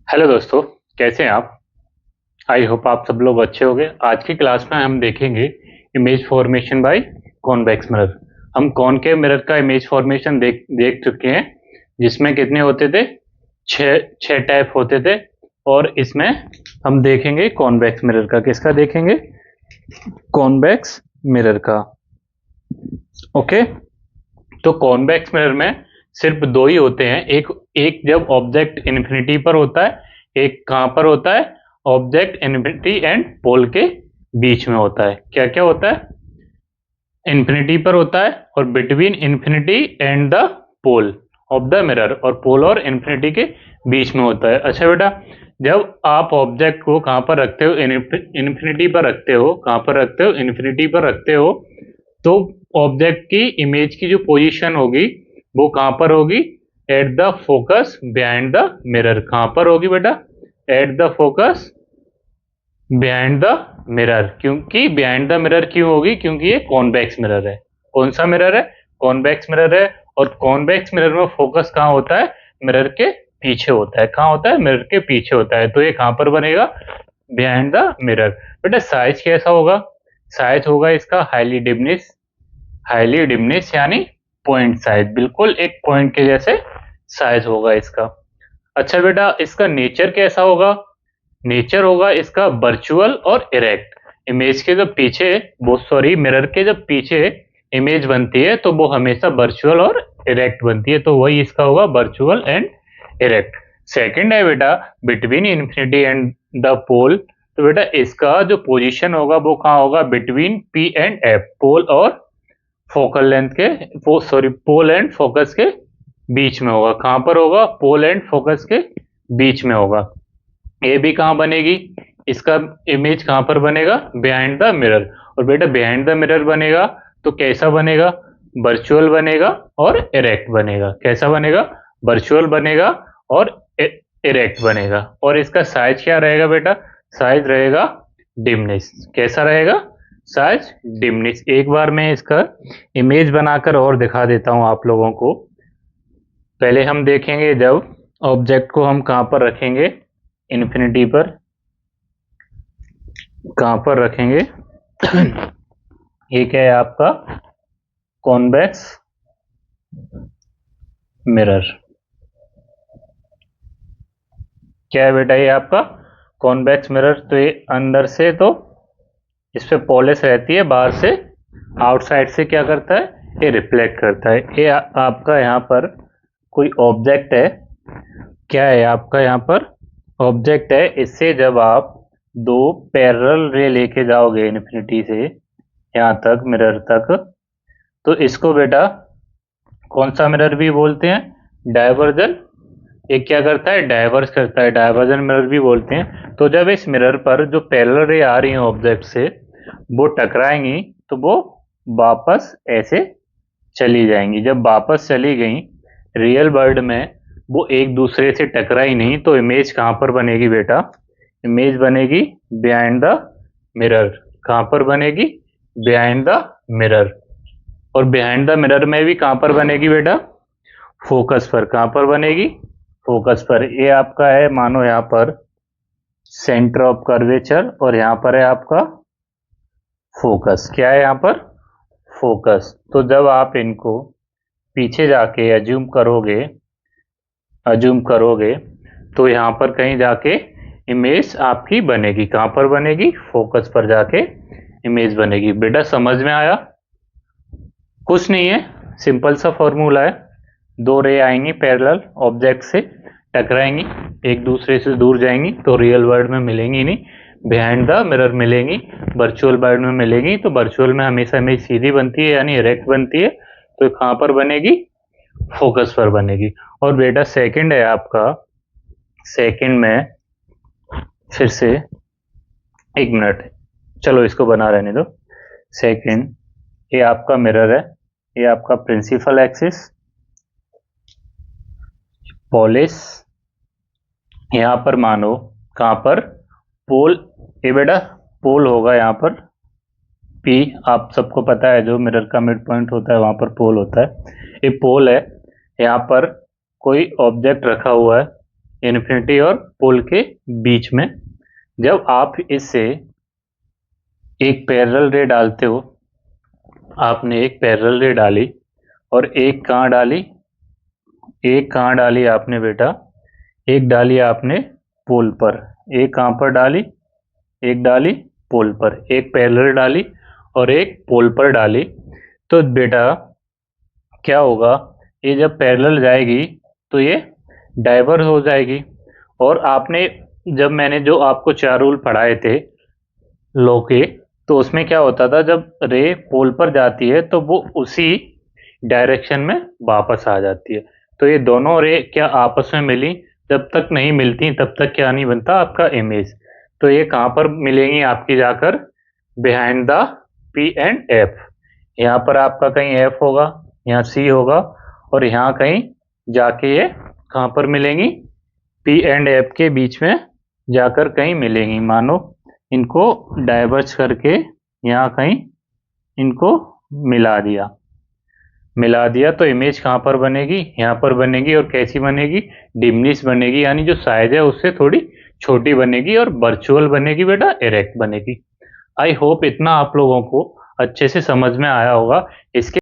Hello दोस्तों, कैसे हैं आप? आई होप आप सब लोग अच्छे होंगे। आज की क्लास में हम देखेंगे image formation by convex mirror. हम कॉनकेव मिरर का इमेज फॉर्मेशन देख देख चुके हैं, जिसमें कितने होते थे? छः छः टाइप होते थे। और इसमें हम देखेंगे कॉन्वेक्स मिरर का। किसका देखेंगे? कॉन्वेक्स मिरर का। ओके, तो कॉन्वेक्स मिरर में सिर्फ दो ही होते हैं। एक एक जब ऑब्जेक्ट इन्फिनिटी पर होता है, एक कहां पर होता है? ऑब्जेक्ट इन्फिनिटी एंड पोल के बीच में होता है। क्या क्या होता है? इन्फिनिटी पर होता है और between infinity and the pole of the mirror, और पोल और इन्फिनिटी के बीच में होता है। अच्छा बेटा, जब आप ऑब्जेक्ट को कहां पर रखते हो? इन्फिनिटी पर रखते हो। कहां पर रखते हो? इन्फिनिटी पर रखते हो। तो ऑब्जेक्ट की इमेज की जो पोजीशन होगी वो कहां पर होगी? At the focus behind the mirror. कहां पर होगी बेटा? At the focus behind the mirror. क्योंकि बिहाइंड द मिरर क्यों होगी? क्योंकि ये कॉन्वेक्स मिरर है। कौन सा मिरर है? कॉन्वेक्स मिरर है। और कॉन्वेक्स मिरर में फोकस कहां होता है? मिरर के पीछे होता है। कहां होता है? मिरर के पीछे होता है। तो ये कहां पर बनेगा? Behind the mirror. बेटा साइज कैसा होगा? साइज होगा इसका हाईली डिमिनिश। हाईली डिमिनिश यानी पॉइंट साइज, बिल्कुल एक पॉइंट के जैसे साइज होगा इसका। अच्छा बेटा, इसका नेचर कैसा होगा? नेचर होगा इसका वर्चुअल और इरेक्ट। इमेज के जब पीछे, वो सॉरी मिरर के जब पीछे इमेज बनती है तो वो हमेशा वर्चुअल और इरेक्ट बनती है। तो वही इसका होगा, वर्चुअल एंड इरेक्ट। सेकंड है बेटा बिटवीन इन्फिनिटी एंड द पोल। तो बेटा इसका जो पोजीशन होगा वो कहाँ होगा? बिटवीन पी एंड एफ, पोल और फोकल लेंथ के, पोल एंड फोकस के बीच में होगा। कहां पर होगा? पोल एंड फोकस के बीच में होगा। ये भी कहां बनेगी? इसका इमेज कहां पर बनेगा? Behind the mirror. और बेटा बिहाइंड द मिरर बनेगा तो कैसा बनेगा? वर्चुअल बनेगा और इरेक्ट बनेगा। कैसा बनेगा? वर्चुअल बनेगा और इरेक्ट बनेगा। और इसका साइज क्या रहेगा बेटा? साइज रहेगा डिमिनिश। कैसा रहेगा? Size diminish. एक बार मैं इसका इमेज बनाकर और दिखा देता हूं आप लोगों को। पहले हम देखेंगे जब ऑब्जेक्ट को हम कहां पर रखेंगे? इन्फिनिटी पर। कहां पर रखेंगे? ये क्या है आपका? Convex mirror. क्या है बेटा ये आपका? Convex mirror. तो ये अंदर से तो इस पे पॉलिश रहती है, बाहर से आउटसाइड से क्या करता है? ये रिफ्लेक्ट करता है। ये आपका यहाँ पर कोई ऑब्जेक्ट है। क्या है आपका यहाँ पर? ऑब्जेक्ट है। इससे जब आप दो पैरेलल रे लेके जाओगे इन्फिनिटी से यहाँ तक, मिरर तक, तो इसको बेटा कौन सा मिरर भी बोलते हैं? डायवर्जन। ये क्या करता है? डाइवर्स करता है। डायवर्जन मिरर भी बोलते हैं। तो जब इस मिरर पर जो पैरेलल रे आ रही है ऑब्जेक्ट से, वो टकराएंगी तो वो वापस ऐसे चली जाएंगी। जब वापस चली गई रियल वर्ल्ड में, वो एक दूसरे से टकराई नहीं, तो इमेज कहां पर बनेगी बेटा? इमेज बनेगी बिहाइंड द मिरर। कहां पर बनेगी? Behind the mirror. और बिहाइंड द मिरर में भी कहां पर बनेगी बेटा? फोकस पर। कहां पर बनेगी? फोकस पर। ये आपका है, मानो यहां पर सेंटर ऑफ कर्वेचर, और यहां पर है आपका फोकस। क्या है यहां पर? फोकस। तो जब आप इनको पीछे जाके अज्यूम करोगे तो यहां पर कहीं जाके इमेज आपकी बनेगी। कहां पर बनेगी? फोकस पर जाके इमेज बनेगी। बेटा समझ में आया? कुछ नहीं है, सिंपल सा फॉर्मूला है। दो रे आएंगी पैरेलल ऑब्जेक्ट से, टकराएंगी, एक दूसरे से दूर जाएंगी तो रियल वर्ल्ड में मिलेंगी नहीं, बिहाइंड द मिरर मिलेंगी। वर्चुअल वर्ल्ड में मिलेंगी तो वर्चुअल में हमेशा इमेज सीधी बनती है यानी इरेक्ट बनती है। तो कहां पर बनेगी? फोकस पर बनेगी। और बेटा सेकंड है आपका, सेकंड में फिर से एक मिनट, चलो इसको बना रहने दो। सेकंड, ये आपका मिरर है, ये आपका प्रिंसिपल एक्सिस, पॉलिश, यहाँ पर मानो कहां पर? पोल। ये बेटा पोल होगा यहाँ पर, पी आप सबको पता है, जो मिरर का मिड पॉइंट होता है वहां पर पोल होता है। ये पोल है। यहाँ पर कोई ऑब्जेक्ट रखा हुआ है, इन्फिनिटी और पोल के बीच में। जब आप इससे एक पैरेलल रे डालते हो, आपने एक पैरेलल रे डाली और एक कहाँ डाली, एक कहाँ डाली आपने बेटा, एक डाली आपने पोल पर, एक कहाँ पर डाली, एक डाली पोल पर, एक पैरेलल डाली और एक पोल पर डाली। तो बेटा क्या होगा, ये जब पैरेलल जाएगी तो ये डाइवर्ज हो जाएगी। और आपने जब मैंने जो आपको 4 रूल पढ़ाए थे लॉ के, तो उसमें क्या होता था, जब रे पोल पर जाती है तो वो उसी डायरेक्शन में वापस आ जाती है। तो ये दोनों रे क्या आपस में मिली, जब तक नहीं मिलती तब तक क्या नहीं बनता आपका इमेज। तो ये कहाँ पर मिलेंगी आपकी जाकर, behind the P and F. यहाँ पर आपका कहीं एफ होगा, यहाँ सी होगा और यहाँ कहीं जाके ये कहाँ पर मिलेंगी, पी एंड एफ के बीच में जाकर कहीं मिलेंगी। मानो इनको डाइवर्ज करके यहाँ कहीं इनको मिला दिया तो इमेज कहाँ पर बनेगी, यहाँ पर बनेगी। और कैसी बनेगी, डिमिनिश बनेगी, यानी जो साइज है उससे थोड़ी छोटी बनेगी और वर्चुअल बनेगी बेटा, इरेक्ट बनेगी। आई होप इतना आप लोगों को अच्छे से समझ में आया होगा। इसके